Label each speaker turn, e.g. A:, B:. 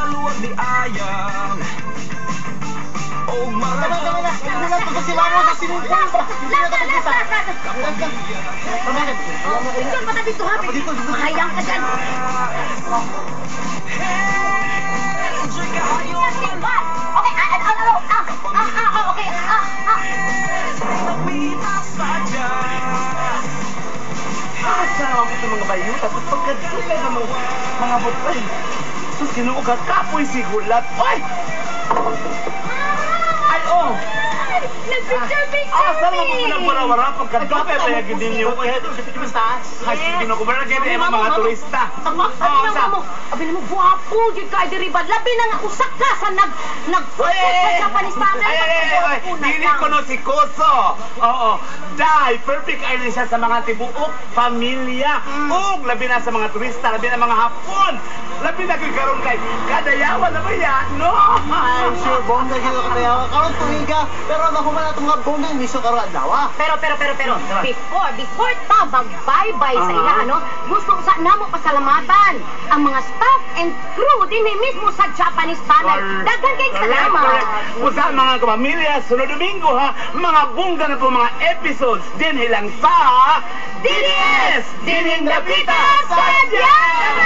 A: maluwag di ayang. O
B: Tama na. Hindi lang pagkasiwa mo sa sinundan. Hindi na kita.
C: Ikaw pa dito ha. Mahayang ka dyan. Okay.
B: Asa naman ito mga bayo? Tapos pagkadulay na mga butay. Sus, kinuugat kapoy si Gulat. Oy! Ay, oh!
C: Nag-picture
B: Saan mo
C: me!
B: pinagwara-wara pagkadulay kaya ginin niyo? Ay, kinukubara kayo na mga turista.
C: Abi mo buhapo gyud ka diri ba? Labi na nga usak ka sa nag-focus sa Japanese standard.
B: Ay, dili ko no si Koso. Oo. Dai, perfect ay siya sa mga tibuok pamilya. Ug labi na sa mga turista, labi na mga Hapon. Labi na kagaron kay kadayawan na ba yan? No.
D: Ay, sure, bongga kayo katayawa. Karon tumiga, pero mahuman na itong mga bongga yung miso karon adlaw.
C: Pero, before ta mag-bye-bye sa ila, ano, gusto ko sa namo pasalamatan ang mga staff and crew din mismo sa Japanese Channel. Daghan kayong salamat.
B: Usa mga kapamilya, sunod Domingo ha, mga bongga na po mga episodes din hilang sa DDS! Dining Dapita sa Diyan!